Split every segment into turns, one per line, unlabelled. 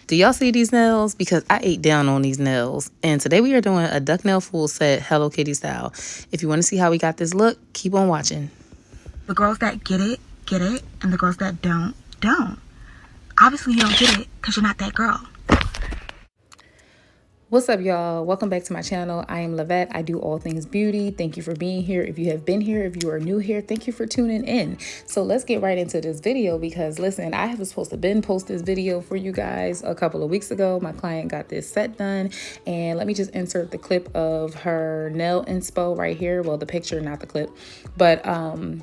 Do y'all see these nails? Because I ate down on these nails. And today we are doing a duck nail full set Hello Kitty style. If you want to see how we got this look, keep on watching.
The girls that get it, and the girls that don't. Obviously, you don't get it because you're not that girl.
What's up, y'all? Welcome back to my channel. I am Lavette. I do all things beauty. Thank you for being here. If you have been here, if you are new here, thank you for tuning in. So let's get right into this video because listen, I was supposed to post this video for you guys a couple of weeks ago. My client got this set done, and let me just insert the clip of her nail inspo right here. Well, the picture, not the clip, but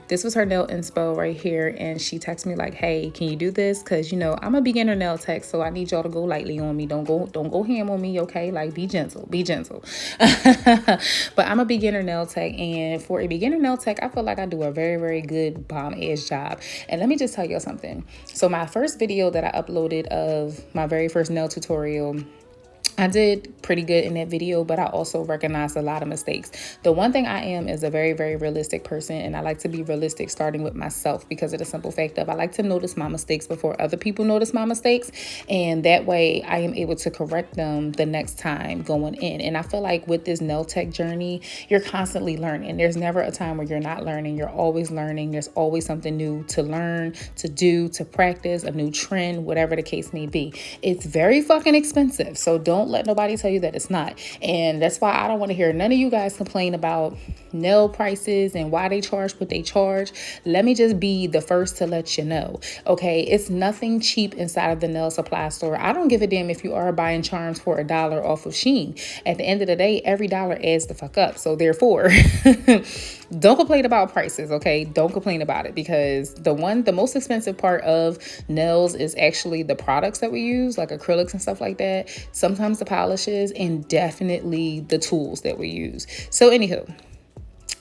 this was her nail inspo right here, and she texted me like, "Hey, can you do this? Because you know I'm a beginner nail tech, so I need y'all to go lightly on me. Don't go ham on me, okay? Like be gentle. But I'm a beginner nail tech, and for a beginner nail tech, I feel like I do a very, very good bomb ass job. And let me just tell you something. So my first video that I uploaded of my very first nail tutorial, I did pretty good in that video, but I also recognized a lot of mistakes. The one thing I am is a very, very realistic person, and I like to be realistic starting with myself because of the simple fact of I like to notice my mistakes before other people notice my mistakes, and that way I am able to correct them the next time going in. And I feel like with this nail tech journey, you're constantly learning. There's never a time where you're not learning. You're always learning. There's always something new to learn, to do, to practice, a new trend, whatever the case may be. It's very fucking expensive, so don't let nobody tell you that it's not. And that's why I don't want to hear none of you guys complain about nail prices and why they charge what they charge. Let me just be the first to let you know, okay? It's nothing cheap inside of the nail supply store. I don't give a damn if you are buying charms for $1 off of Shein. At the end of the day, every dollar adds the fuck up. So therefore, don't complain about prices, okay? Don't complain about it, because the most expensive part of nails is actually the products that we use, like acrylics and stuff like that. Sometimes the polishes, and definitely the tools that we use. So anywho,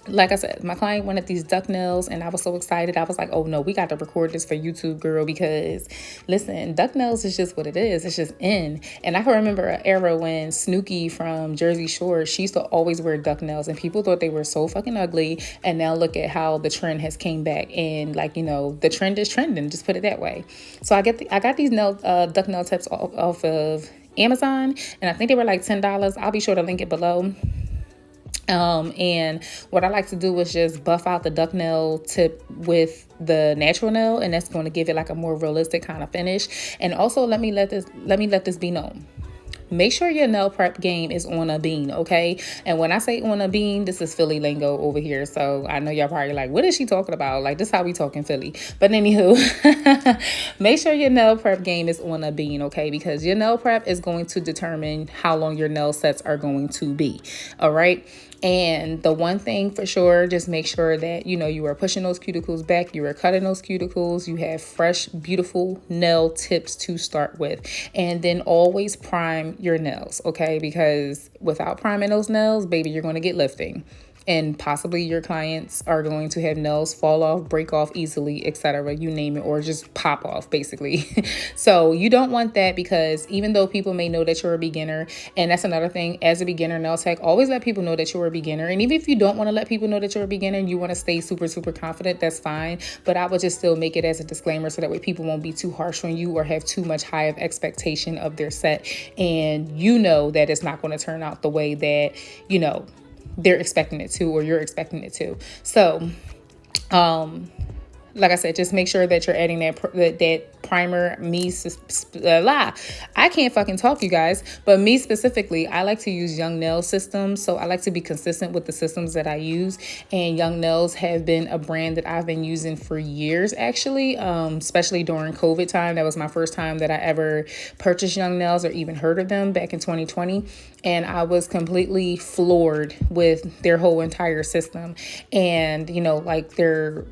like I said, my client wanted these duck nails, and I was so excited. I was like, oh no, we got to record this for YouTube, girl, because listen, duck nails is just what it is. It's just in. And I can remember an era when Snooki from Jersey Shore, she used to always wear duck nails, and people thought they were so fucking ugly. And now look at how the trend has came back, and like, you know, the trend is trending, just put it that way. So I got these duck nail tips off of Amazon, and I think they were like $10. I'll be sure to link it below. And what I like to do is just buff out the duck nail tip with the natural nail, and that's going to give it like a more realistic kind of finish. And also let me let this be known. Make sure your nail prep game is on a bean, okay? And when I say on a bean, this is Philly lingo over here. So I know y'all probably like, what is she talking about? Like, this is how we talk in Philly. But anywho, make sure your nail prep game is on a bean, okay? Because your nail prep is going to determine how long your nail sets are going to be, all right? And the one thing for sure, just make sure that, you know, you are pushing those cuticles back, you are cutting those cuticles, you have fresh, beautiful nail tips to start with. And then always prime your nails, okay? Because without priming those nails, baby, you're going to get lifting. And possibly your clients are going to have nails fall off, break off easily, etc. You name it, or just pop off, basically. So you don't want that, because even though people may know that you're a beginner, and that's another thing, as a beginner nail tech, always let people know that you're a beginner. And even if you don't want to let people know that you're a beginner and you want to stay super, super confident, that's fine. But I would just still make it as a disclaimer so that way people won't be too harsh on you or have too much high of expectation of their set. And you know that it's not going to turn out the way that, you know, they're expecting it to, or you're expecting it to. So, like I said, just make sure that you're adding that primer. I can't fucking talk, you guys. But me specifically, I like to use Young Nails systems. So I like to be consistent with the systems that I use. And Young Nails have been a brand that I've been using for years, actually, especially during COVID time. That was my first time that I ever purchased Young Nails or even heard of them back in 2020. And I was completely floored with their whole entire system. And, you know, like their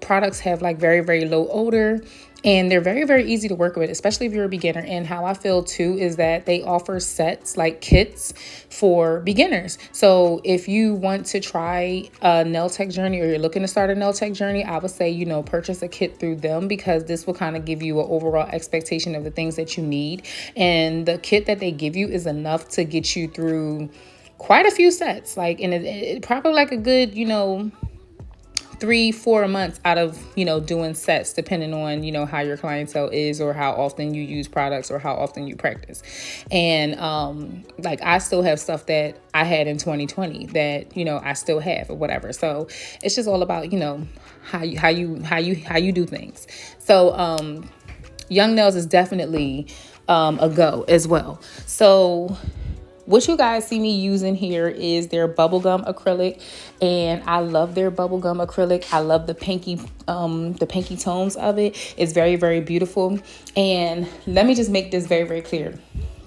products have like very, very low odor, and they're very, very easy to work with, especially if you're a beginner. And how I feel too is that they offer sets, like kits for beginners. So if you want to try a nail tech journey, or you're looking to start a nail tech journey, I would say, you know, purchase a kit through them, because this will kind of give you an overall expectation of the things that you need. And the kit that they give you is enough to get you through quite a few sets, like, and it probably like a good, you know, 3-4 months out of, doing sets, depending on, how your clientele is or how often you use products or how often you practice. And like I still have stuff that I had in 2020 that, I still have or whatever. So it's just all about, how you do things. So Young Nails is definitely a go as well. So what you guys see me using here is their bubblegum acrylic, and I love their bubblegum acrylic. I love the pinky tones of it. It's very, very beautiful. And let me just make this very, very clear.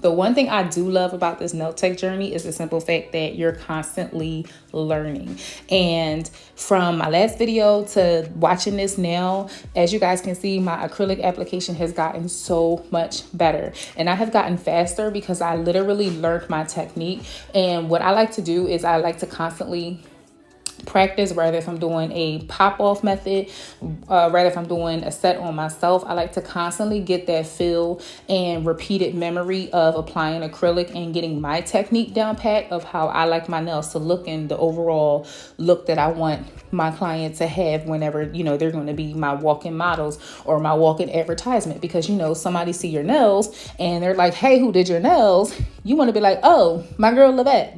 The one thing I do love about this nail tech journey is the simple fact that you're constantly learning. And from my last video to watching this now, as you guys can see, my acrylic application has gotten so much better. And I have gotten faster because I literally learned my technique. And what I like to do is I like to constantly practice, whether if I'm doing a pop-off method, rather if I'm doing a set on myself. I like to constantly get that feel and repeated memory of applying acrylic and getting my technique down pat of how I like my nails to look and the overall look that I want my client to have whenever, they're going to be my walk-in models or my walk-in advertisement. Because, somebody see your nails and they're like, hey, who did your nails? You want to be like, oh, my girl Lavette,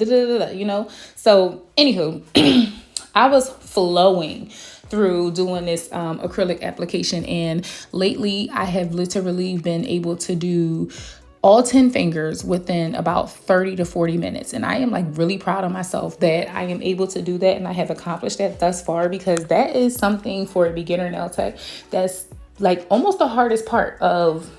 So anywho, I was flowing through doing this acrylic application, and lately I have literally been able to do all 10 fingers within about 30 to 40 minutes. And I am like really proud of myself that I am able to do that, and I have accomplished that thus far, because that is something for a beginner nail tech that's like almost the hardest part of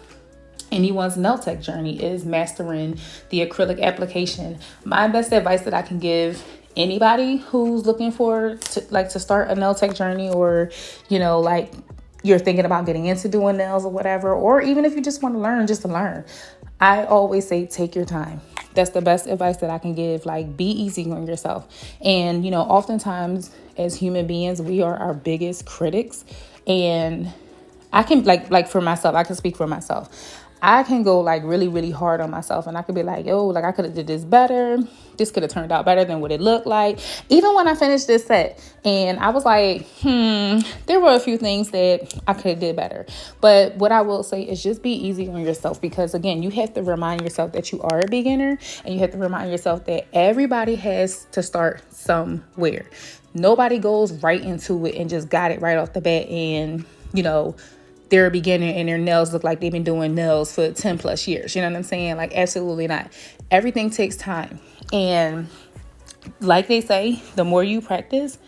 anyone's nail tech journey, is mastering the acrylic application. My best advice that I can give anybody who's looking to start a nail tech journey, or like you're thinking about getting into doing nails or whatever, or even if you just want to learn just to learn, I always say take your time. That's the best advice that I can give. Like, be easy on yourself. And oftentimes as human beings, we are our biggest critics. And I can like for myself, I can speak for myself. I can go like really, really hard on myself, and I could be like, yo, like I could have did this better. This could have turned out better than what it looked like. Even when I finished this set, and I was like, there were a few things that I could have did better. But what I will say is just be easy on yourself, because again, you have to remind yourself that you are a beginner, and you have to remind yourself that everybody has to start somewhere. Nobody goes right into it and just got it right off the bat, and they're a beginner and their nails look like they've been doing nails for 10 plus years. You know what I'm saying? Like, absolutely not. Everything takes time. And like they say, the more you practice,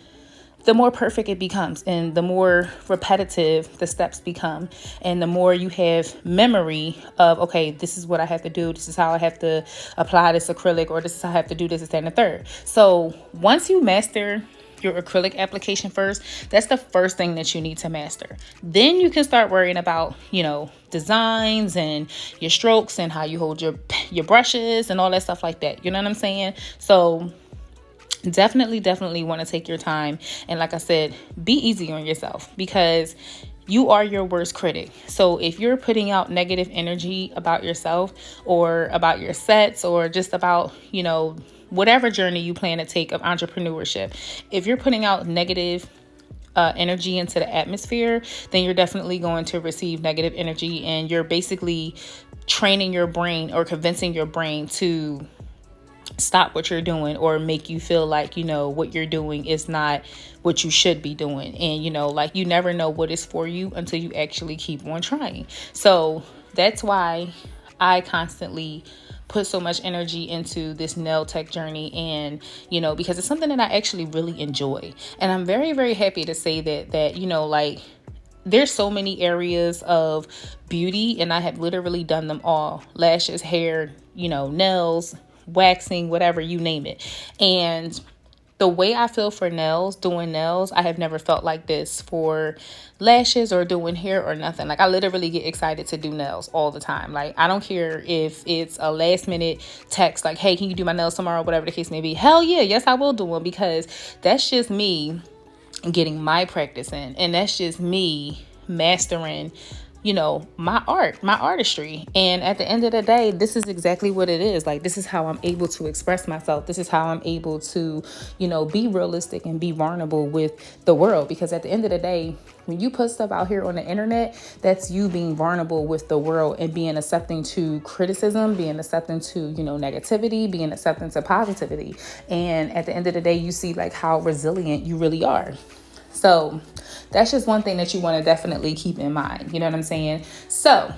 the more perfect it becomes, and the more repetitive the steps become, and the more you have memory of, okay, this is what I have to do. This is how I have to apply this acrylic, or this is how I have to do this, and the third. So once you master your acrylic application first, that's the first thing that you need to master. Then you can start worrying about, designs and your strokes and how you hold your brushes and all that stuff like that. You know what I'm saying? So definitely want to take your time. And like I said, be easy on yourself, because you are your worst critic. So if you're putting out negative energy about yourself or about your sets, or just about, whatever journey you plan to take of entrepreneurship, if you're putting out negative energy into the atmosphere, then you're definitely going to receive negative energy, and you're basically training your brain or convincing your brain to stop what you're doing, or make you feel like, what you're doing is not what you should be doing. And, like, you never know what is for you until you actually keep on trying. So that's why I constantly put so much energy into this nail tech journey, and because it's something that I actually really enjoy. And I'm very, very happy to say that like, there's so many areas of beauty, and I have literally done them all: lashes, hair, nails, waxing, whatever, you name it. And the way I feel for nails, doing nails, I have never felt like this for lashes or doing hair or nothing. Like, I literally get excited to do nails all the time. Like, I don't care if it's a last minute text like, hey, can you do my nails tomorrow? Whatever the case may be. Hell yeah, yes, I will do them, because that's just me getting my practice in. And that's just me mastering, my art, my artistry. And at the end of the day, this is exactly what it is. Like, this is how I'm able to express myself. This is how I'm able to, be realistic and be vulnerable with the world. Because at the end of the day, when you put stuff out here on the internet, that's you being vulnerable with the world and being accepting to criticism, being accepting to, negativity, being accepting to positivity. And at the end of the day, you see like how resilient you really are. So that's just one thing that you want to definitely keep in mind. You know what I'm saying? So,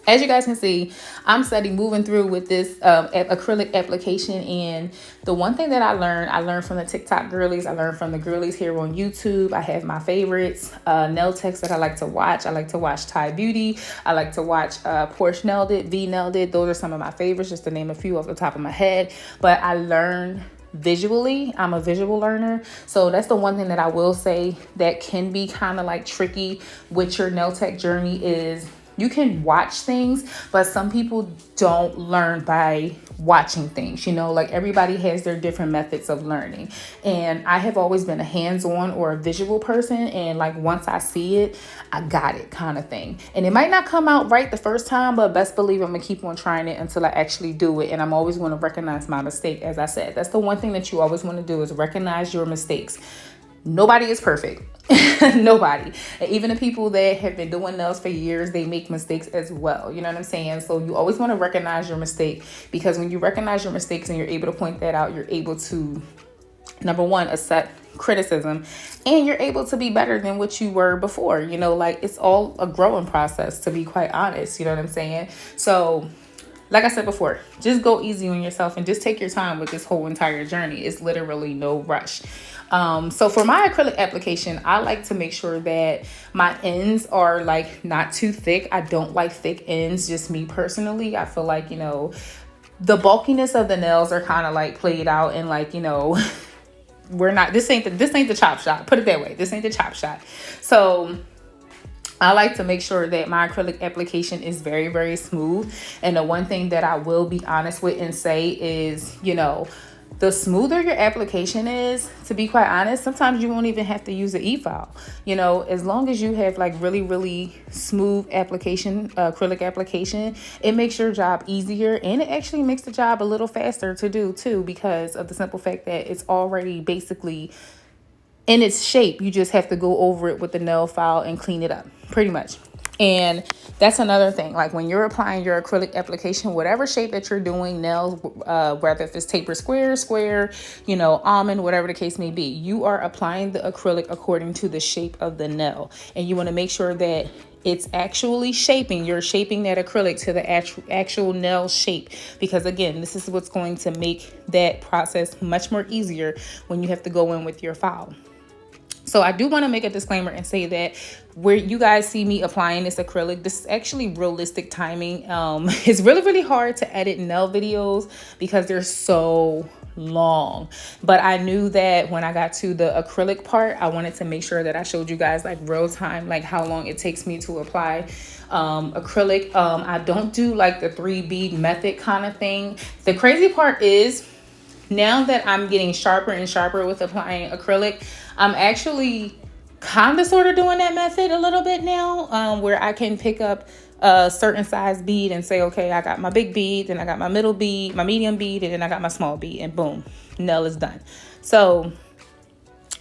as you guys can see, I'm steady moving through with this acrylic application. And the one thing that I learned from the TikTok girlies. I learned from the girlies here on YouTube. I have my favorites, nail techs that I like to watch. I like to watch Thai Beauty. I like to watch Porsche Nailed It, V Nailed It. Those are some of my favorites, just to name a few off the top of my head. But I learned visually. I'm a visual learner. So that's the one thing that I will say that can be kind of like tricky with your nail tech journey is you can watch things, but some people don't learn by watching things. Like everybody has their different methods of learning. And I have always been a hands-on or a visual person. And like once I see it, I got it kind of thing. And it might not come out right the first time, but best believe I'm going to keep on trying it until I actually do it. And I'm always going to recognize my mistake. As I said, that's the one thing that you always want to do is recognize your mistakes. Nobody is perfect. Nobody. And even the people that have been doing nails for years, they make mistakes as well. You know what I'm saying? So you always want to recognize your mistake, because when you recognize your mistakes and you're able to point that out, you're able to, number one, accept criticism, and you're able to be better than what you were before. Like it's all a growing process, to be quite honest. You know what I'm saying? So like I said before, just go easy on yourself and just take your time with this whole entire journey. It's literally no rush. So for my acrylic application, I like to make sure that my ends are like not too thick. I don't like thick ends, just me personally. I feel like, the bulkiness of the nails are kind of like played out, and like, this ain't the chop shop. Put it that way. This ain't the chop shop. So I like to make sure that my acrylic application is very, very smooth. And the one thing that I will be honest with and say is, the smoother your application is, to be quite honest, sometimes you won't even have to use an e-file. As long as you have like really, really smooth application, acrylic application, it makes your job easier, and it actually makes the job a little faster to do too, because of the simple fact that it's already basically in its shape. You just have to go over it with the nail file and clean it up, pretty much. And that's another thing. Like when you're applying your acrylic application, whatever shape that you're doing nails, whether if it's taper square, almond, whatever the case may be, you are applying the acrylic according to the shape of the nail. And you want to make sure that it's actually you're shaping that acrylic to the actual nail shape, because again, this is what's going to make that process much more easier when you have to go in with your file. So I do want to make a disclaimer and say that where you guys see me applying this acrylic, this is actually realistic timing. It's really, really hard to edit nail videos because they're so long. But I knew that when I got to the acrylic part, I wanted to make sure that I showed you guys like real time, like how long it takes me to apply acrylic. I don't do like the 3 bead method kind of thing. The crazy part is, now that I'm getting sharper and sharper with applying acrylic, I'm actually kind of sort of doing that method a little bit now, where I can pick up a certain size bead and say, okay, I got my big bead, then I got my middle bead, my medium bead, and then I got my small bead, and boom, nail is done. So,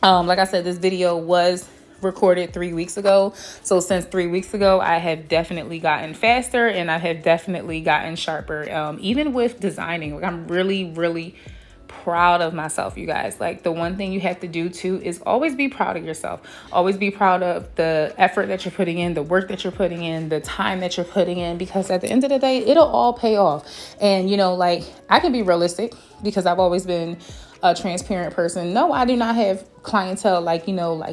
like I said, this video was recorded 3 weeks ago. So since 3 weeks ago, I have definitely gotten faster, and I have definitely gotten sharper, even with designing. Like I'm really, really proud of myself, you guys. Like the one thing you have to do too is always be proud of yourself. Always be proud of the effort that you're putting in, the work that you're putting in, the time that you're putting in, because at the end of the day, it'll all pay off. And like I can be realistic because I've always been a transparent person. No, I do not have clientele like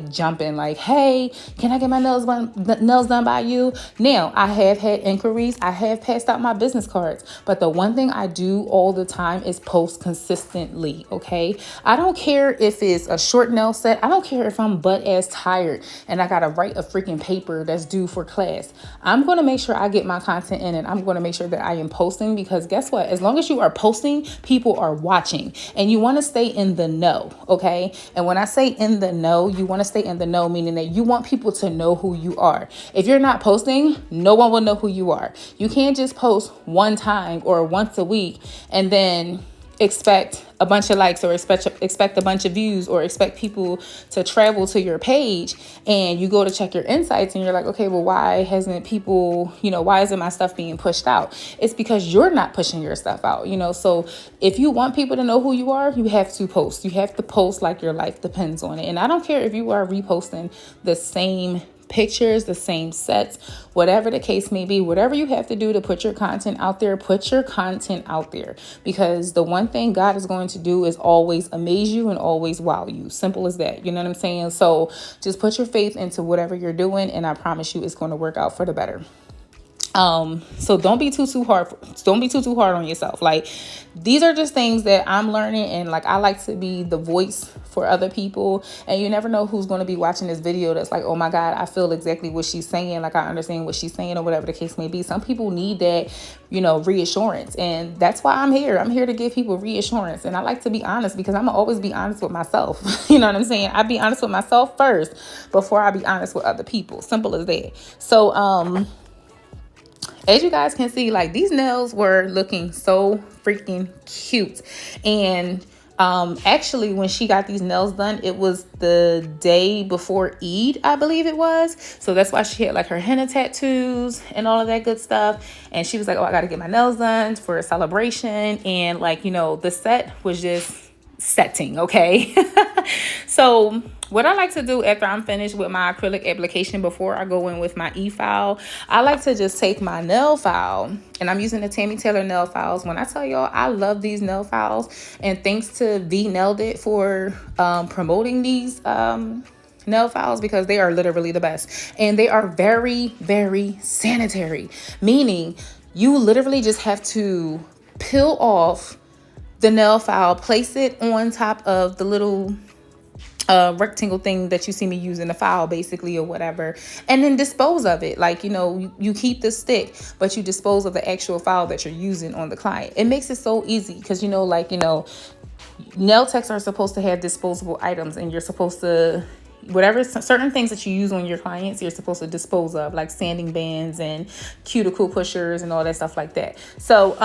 jumping like, hey, can I get my nails done by you? Now, I have had inquiries. I have passed out my business cards. But the one thing I do all the time is post consistently, okay? I don't care if it's a short nail set. I don't care if I'm butt ass tired and I got to write a freaking paper that's due for class. I'm going to make sure I get my content in, and I'm going to make sure that I am posting, because guess what? As long as you are posting, people are watching. And you want to stay stay in the know, okay? And when I say in the know, you want to stay in the know, meaning that you want people to know who you are. If you're not posting, no one will know who you are. You can't just post one time or once a week and then expect a bunch of likes or expect a bunch of views or expect people to travel to your page, and you go to check your insights and you're like, okay, well, why hasn't people, why isn't my stuff being pushed out? It's because you're not pushing your stuff out, so if you want people to know who you are, you have to post. You have to post like your life depends on it. And I don't care if you are reposting the same pictures, the same sets, whatever the case may be, whatever you have to do to put your content out there, put your content out there, because the one thing God is going to do is always amaze you and always wow you. Simple as that. You know what I'm saying? So just put your faith into whatever you're doing, and I promise you it's going to work out for the better. So don't be too hard. Don't be too hard on yourself. Like, these are just things that I'm learning, and like, I like to be the voice for other people, and you never know who's going to be watching this video that's like, oh my God, I feel exactly what she's saying. Like, I understand what she's saying, or whatever the case may be. Some people need that, reassurance, and that's why I'm here. I'm here to give people reassurance, and I like to be honest, because I'm gonna always be honest with myself. You know what I'm saying? I be honest with myself first before I be honest with other people. Simple as that. So, as you guys can see, like, these nails were looking so freaking cute. And actually, when she got these nails done, it was the day before Eid, I believe it was. So that's why she had like her henna tattoos and all of that good stuff. And she was like, oh, I got to get my nails done for a celebration. And like, the set was just setting. Okay. So what I like to do after I'm finished with my acrylic application, before I go in with my e-file, I like to just take my nail file, and I'm using the Tammy Taylor nail files. When I tell y'all, I love these nail files, and thanks to V Nailed It for promoting these nail files, because they are literally the best, and they are very, very sanitary, meaning you literally just have to peel off the nail file, place it on top of the little rectangle thing that you see me using, the file basically, or whatever, and then dispose of it. Like, you keep the stick, but you dispose of the actual file that you're using on the client. It makes it so easy, because nail techs are supposed to have disposable items, and you're supposed to, whatever certain things that you use on your clients, you're supposed to dispose of, like sanding bands and cuticle pushers and all that stuff like that. So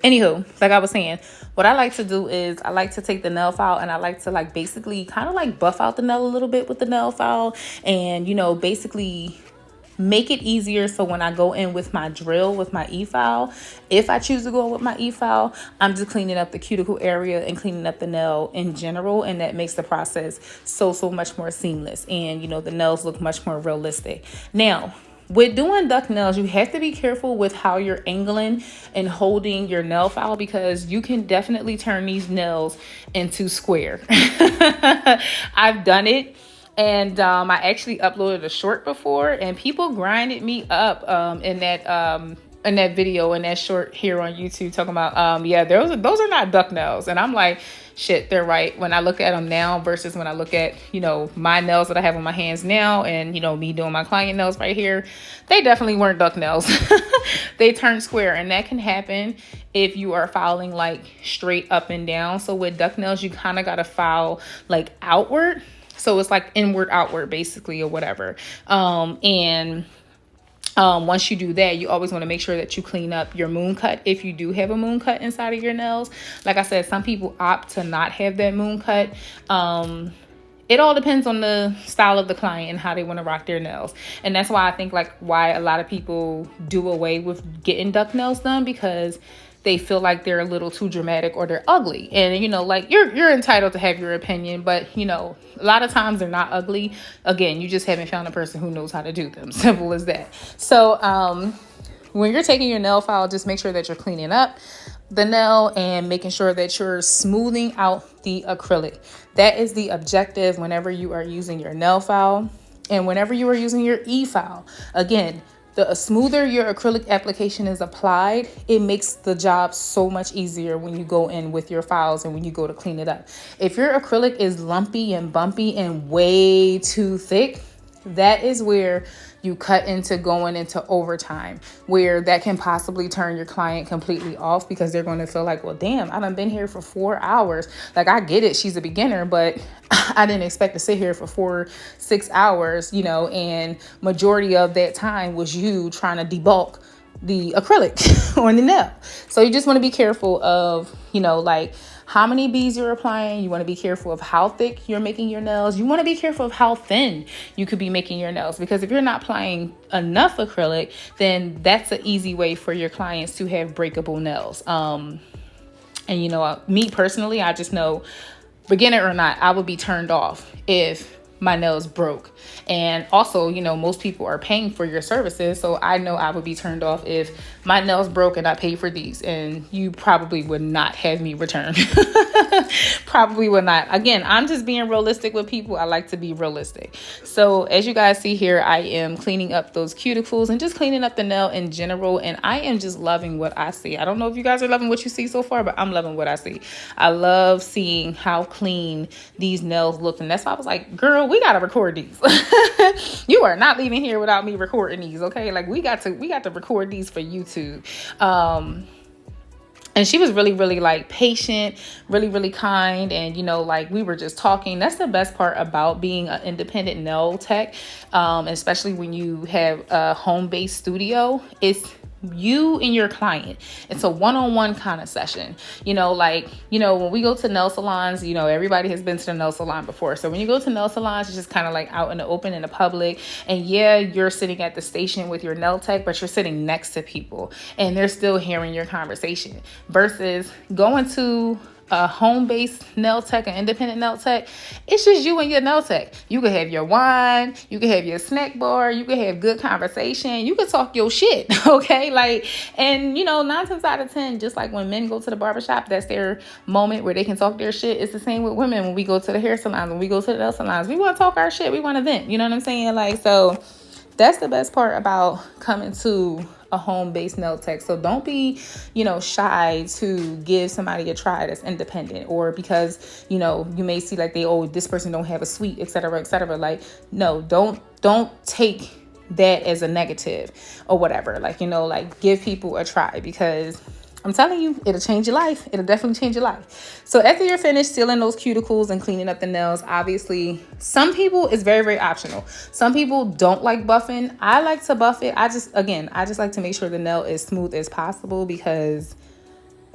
anywho, like I was saying, what I like to do is I like to take the nail file, and I like to like basically kind of like buff out the nail a little bit with the nail file, and basically make it easier. So when I go in with my drill, with my e-file, if I choose to go in with my e-file, I'm just cleaning up the cuticle area and cleaning up the nail in general, and that makes the process so much more seamless, and the nails look much more realistic. Now, with doing duck nails, you have to be careful with how you're angling and holding your nail file, because you can definitely turn these nails into square. I've done it. And I actually uploaded a short before, and people grinded me up in that video, in that short here on YouTube, talking about yeah, those are not duck nails. And I'm like, shit, they're right. When I look at them now versus when I look at my nails that I have on my hands now, and me doing my client nails right here, they definitely weren't duck nails. They turned square, and that can happen if you are filing like straight up and down. So with duck nails, you kind of got to file like outward. So it's like inward, outward, basically, or whatever. Once you do that, you always want to make sure that you clean up your moon cut, if you do have a moon cut inside of your nails. Like I said, some people opt to not have that moon cut. It all depends on the style of the client and how they want to rock their nails. And that's why I think why a lot of people do away with getting duck nails done, because they feel like they're a little too dramatic or they're ugly. And, you're entitled to have your opinion, but, a lot of times they're not ugly. Again, you just haven't found a person who knows how to do them. Simple as that. So when you're taking your nail file, just make sure that you're cleaning up the nail and making sure that you're smoothing out the acrylic. That is the objective whenever you are using your nail file and whenever you are using your e-file. Again, the smoother your acrylic application is applied, it makes the job so much easier when you go in with your files and when you go to clean it up. If your acrylic is lumpy and bumpy and way too thick, that is where you cut into going into overtime, where that can possibly turn your client completely off because they're going to feel like, well, damn, I done been here for 4 hours. Like, I get it, she's a beginner, but I didn't expect to sit here for 4-6 hours, and majority of that time was you trying to debulk the acrylic on the nail. So you just want to be careful of, like how many beads you're applying. You want to be careful of how thick you're making your nails. You want to be careful of how thin you could be making your nails, because if you're not applying enough acrylic, then that's an easy way for your clients to have breakable nails. And me personally, I just know, beginner or not, I would be turned off if my nails broke. And also, most people are paying for your services. So I know I would be turned off if my nails broke and I paid for these, and you probably would not have me return. Probably would not. Again, I'm just being realistic with people. I like to be realistic. So as you guys see here, I am cleaning up those cuticles and just cleaning up the nail in general. And I am just loving what I see. I don't know if you guys are loving what you see so far, but I'm loving what I see. I love seeing how clean these nails look. And that's why I was like, girl, we got to record these. You are not leaving here without me recording these. Okay. Like we got to record these for YouTube. And she was really, really like patient, really, really kind. And, like we were just talking. That's the best part about being an independent nail tech. Especially when you have a home-based studio. It's you and your client. It's a one-on-one kind of session. When we go to nail salons, everybody has been to the nail salon before. So when you go to nail salons, it's just kind of like out in the open, in the public. And yeah, you're sitting at the station with your nail tech, but you're sitting next to people and they're still hearing your conversation, versus going to a home-based nail tech, an independent nail tech. It's just you and your nail tech. You could have your wine, you could have your snack bar, you could have good conversation, you could talk your shit. Okay, and 9 times out of 10, just like when men go to the barbershop, that's their moment where they can talk their shit. It's the same with women. When we go to the hair salons, when we go to the nail salons, we want to talk our shit, we want to vent. You know what I'm saying? So that's the best part about coming to a home-based nail tech. So don't be, shy to give somebody a try that's independent, or because, you may see like this person don't have a suite, et cetera, et cetera. Like, no, don't take that as a negative or whatever. Give people a try, because I'm telling you, it'll change your life. It'll definitely change your life. So after you're finished sealing those cuticles and cleaning up the nails, obviously, some people, it's very, very optional. Some people don't like buffing. I like to buff it. I just like to make sure the nail is smooth as possible, because,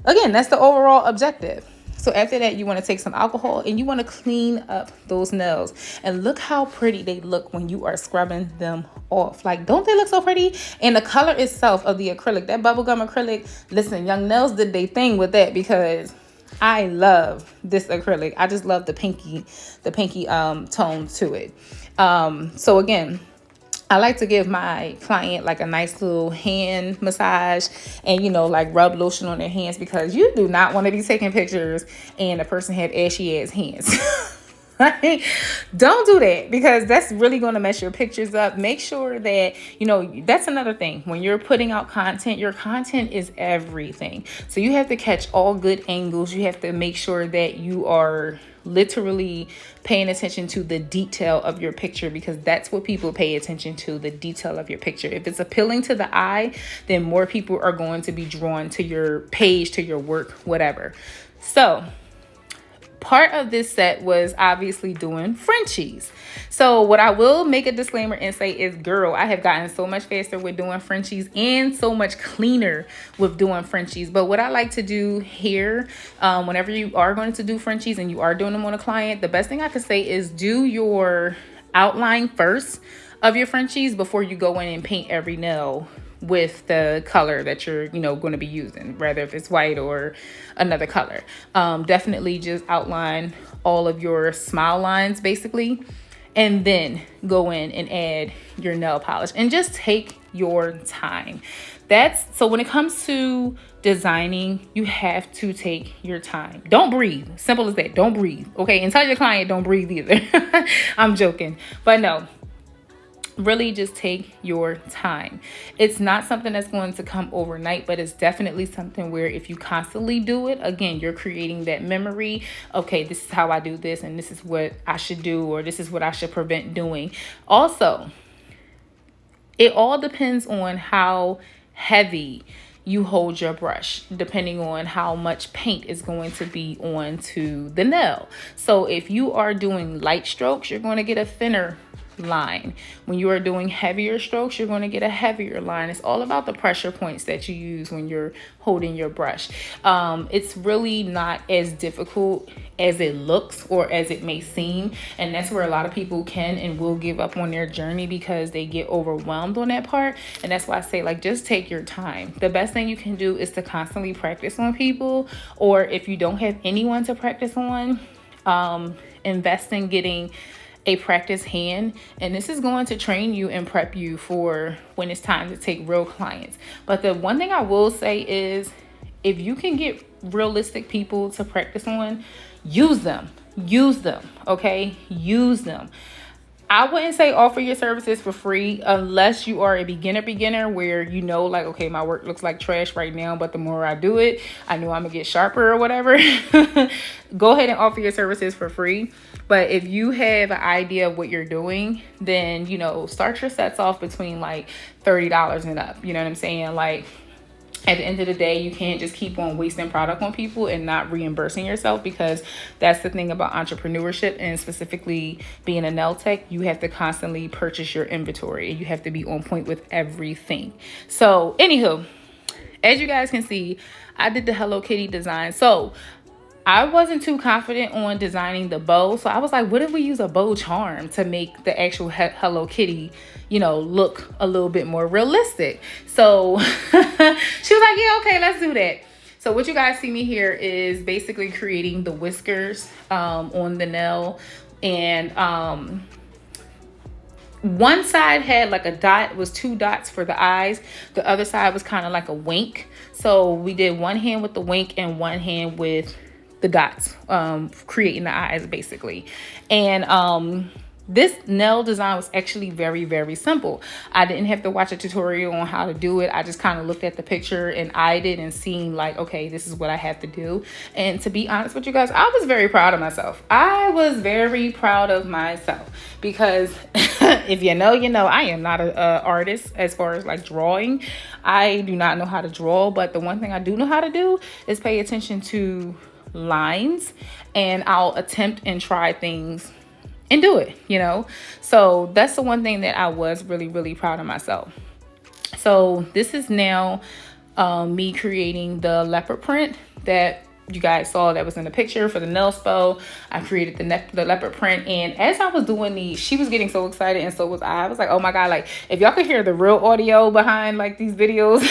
again, that's the overall objective. So after that, you want to take some alcohol and you want to clean up those nails. And look how pretty they look when you are scrubbing them off. Like, don't they look so pretty? And the color itself of the acrylic, that bubblegum acrylic, listen, Young Nails did their thing with that, because I love this acrylic. I just love the pinky tone to it. So again, I like to give my client like a nice little hand massage and, rub lotion on their hands, because you do not want to be taking pictures and the person have ashy ass hands. Don't do that, because that's really going to mess your pictures up. Make sure that, that's another thing. When you're putting out content, your content is everything. So you have to catch all good angles. You have to make sure that you are literally paying attention to the detail of your picture, because that's what people pay attention to, the detail of your picture. If it's appealing to the eye, then more people are going to be drawn to your page, to your work, whatever. So part of this set was obviously doing Frenchies. So what I will make a disclaimer and say is, girl, I have gotten so much faster with doing Frenchies and so much cleaner with doing Frenchies. But what I like to do here, whenever you are going to do Frenchies and you are doing them on a client, the best thing I could say is do your outline first of your Frenchies before you go in and paint every nail with the color that you're, going to be using, whether if it's white or another color. Definitely just outline all of your smile lines basically, and then go in and add your nail polish and just take your time. So when it comes to designing, you have to take your time. Don't breathe. Simple as that. Don't breathe. Okay. And tell your client don't breathe either. I'm joking, but no. Really just take your time. It's not something that's going to come overnight, but it's definitely something where if you constantly do it, again, you're creating that memory. Okay, this is how I do this, and this is what I should do, or this is what I should prevent doing. Also, It all depends on how heavy you hold your brush, depending on how much paint is going to be onto the nail. So if you are doing light strokes, you're going to get a thinner line. When you are doing heavier strokes, you're going to get a heavier line. It's all about the pressure points that you use when you're holding your brush. It's really not as difficult as it looks or as it may seem, and that's where a lot of people can and will give up on their journey because they get overwhelmed on that part. And that's why I say, like, just take your time. The best thing you can do is to constantly practice on people, or if you don't have anyone to practice on, invest in getting a practice hand, and this is going to train you and prep you for when it's time to take real clients. But the one thing I will say is, if you can get realistic people to practice on, use them, okay? Use them. I wouldn't say offer your services for free unless you are a beginner where you know, like, okay, my work looks like trash right now, but the more I do it, I know I'm gonna get sharper or whatever. Go ahead and offer your services for free. But if you have an idea of what you're doing, then, you know, start your sets off between like $30 and up. You know what I'm saying? Like, at the end of the day, you can't just keep on wasting product on people and not reimbursing yourself, because that's the thing about entrepreneurship, and specifically being a nail tech. You have to constantly purchase your inventory and you have to be on point with everything. So anywho, as you guys can see, I did the Hello Kitty design. So I wasn't too confident on designing the bow. So I was like, what if we use a bow charm to make the actual Hello Kitty, you know, look a little bit more realistic? So she was like, yeah, okay, let's do that. So what you guys see me here is basically creating the whiskers on the nail. And one side had like a dot, was 2 dots for the eyes. The other side was kind of like a wink. So we did one hand with the wink and one hand with the dots, creating the eyes basically. And this nail design was actually very, very simple. I didn't have to watch a tutorial on how to do it. I just kind of looked at the picture and eyed it and seen like, okay, this is what I have to do. And to be honest with you guys, I was very proud of myself. I was very proud of myself because if you know, you know, I am not a artist as far as like drawing. I do not know how to draw, but the one thing I do know how to do is pay attention to lines, and I'll attempt and try things and do it, you know. So that's the one thing that I was really, really proud of myself. So this is now me creating the leopard print that you guys saw that was in the picture for the nail spo. I created the leopard print, and as I was doing these, she was getting so excited, and so was I. I was like, oh my god, like if y'all could hear the real audio behind like these videos.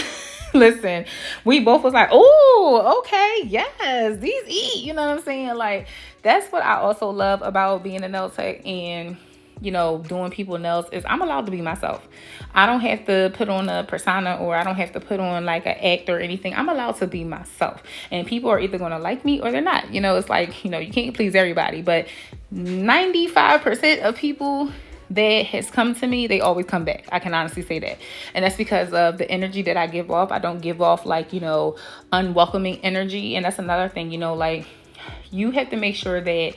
Listen, we both was like, oh, okay, yes, these eat, you know what I'm saying? Like, that's what I also love about being a nail tech and, you know, doing people nails, is I'm allowed to be myself. I don't have to put on a persona, or I don't have to put on like an act or anything. I'm allowed to be myself, and people are either going to like me or they're not. You know, it's like, you know, you can't please everybody, but 95% of people that has come to me, they always come back. I can honestly say that. And that's because of the energy that I give off. I don't give off like, you know, unwelcoming energy. And that's another thing, you know, like you have to make sure that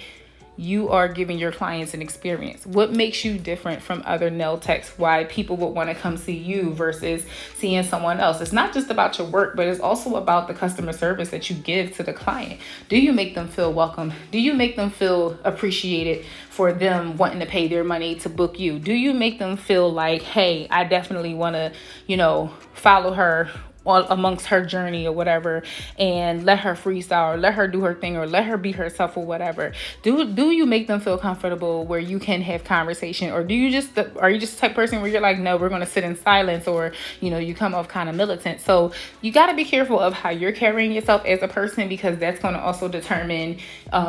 you are giving your clients an experience. What makes you different from other nail techs? Why people would want to come see you versus seeing someone else? It's not just about your work, but it's also about the customer service that you give to the client. Do you make them feel welcome? Do you make them feel appreciated for them wanting to pay their money to book you? Do you make them feel like, hey, I definitely want to, you know, follow her amongst her journey or whatever, and let her freestyle, or let her do her thing, or let her be herself or whatever? Do you make them feel comfortable where you can have conversation, or are you just the type of person where you're like, no, we're going to sit in silence, or, you know, you come off kind of militant? So you got to be careful of how you're carrying yourself as a person, because that's going to also determine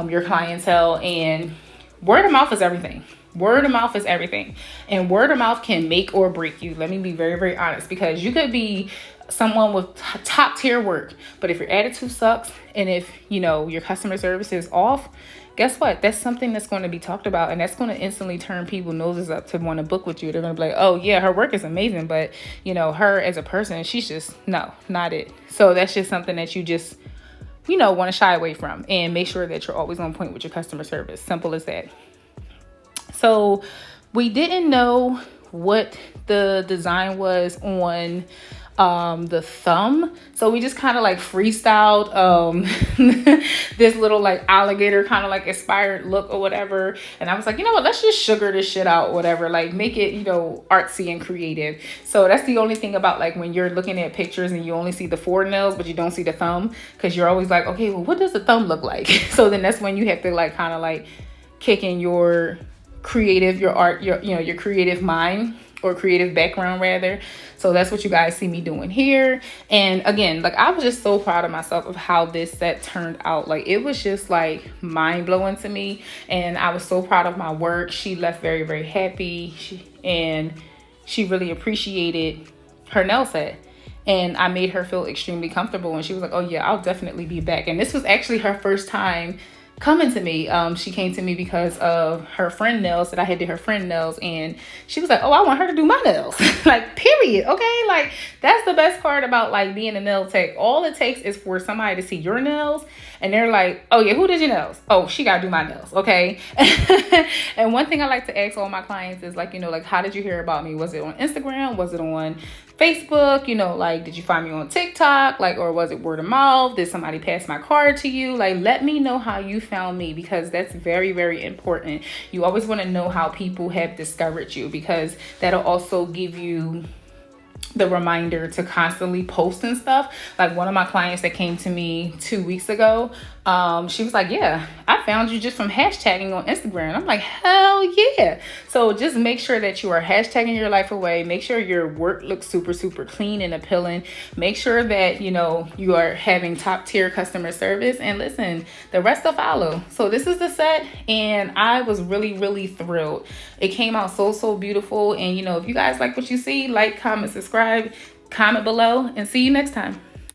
your clientele. And word of mouth is everything. Word of mouth is everything. And word of mouth can make or break you. Let me be very, very honest, because you could be someone with top tier work, but if your attitude sucks, and if, you know, your customer service is off, guess what? That's something that's going to be talked about, and that's going to instantly turn people's noses up to want to book with you. They're going to be like, oh yeah, her work is amazing, but, you know, her as a person, she's just, no, not it. So that's just something that you just, you know, want to shy away from, and make sure that you're always on point with your customer service. Simple as that. So we didn't know what the design was on the thumb. So we just kind of like freestyled this little like alligator kind of like inspired look or whatever. And I was like, you know what, let's just sugar this shit out, whatever, like make it, you know, artsy and creative. So that's the only thing about like when you're looking at pictures and you only see the forenails but you don't see the thumb, because you're always like, okay, well, what does the thumb look like? So then that's when you have to like kind of like kick in your creative, your art, your, you know, your creative mind or creative background rather. So that's what you guys see me doing here. And again, like I was just so proud of myself of how this set turned out. Like it was just like mind blowing to me. And I was so proud of my work. She left very, very happy. She really appreciated her nail set. And I made her feel extremely comfortable. And she was like, oh yeah, I'll definitely be back. And this was actually her first time coming to me. She came to me because of her friend nails, that I had did her friend nails, and she was like, oh, I want her to do my nails. Like, period. Okay, like that's the best part about like being a nail tech. All it takes is for somebody to see your nails and they're like, oh yeah, who did your nails? Oh, she gotta do my nails. Okay. And one thing I like to ask all my clients is like, you know, like, how did you hear about me? Was it on Instagram? Was it on Facebook? You know, like, did you find me on TikTok? Like, or was it word of mouth? Did somebody pass my card to you? Like, let me know how you found me, because that's very, very important. You always want to know how people have discovered you, because that'll also give you the reminder to constantly post and stuff. Like one of my clients that came to me 2 weeks ago, she was like, yeah, I found you just from hashtagging on Instagram. I'm like, hell yeah. So just make sure that you are hashtagging your life away. Make sure your work looks super, super clean and appealing. Make sure that, you know, you are having top tier customer service, and listen, the rest will follow. So this is the set, and I was really, really thrilled. It came out so, so beautiful. And, you know, if you guys like what you see, like, comment, subscribe, comment below, and see you next time.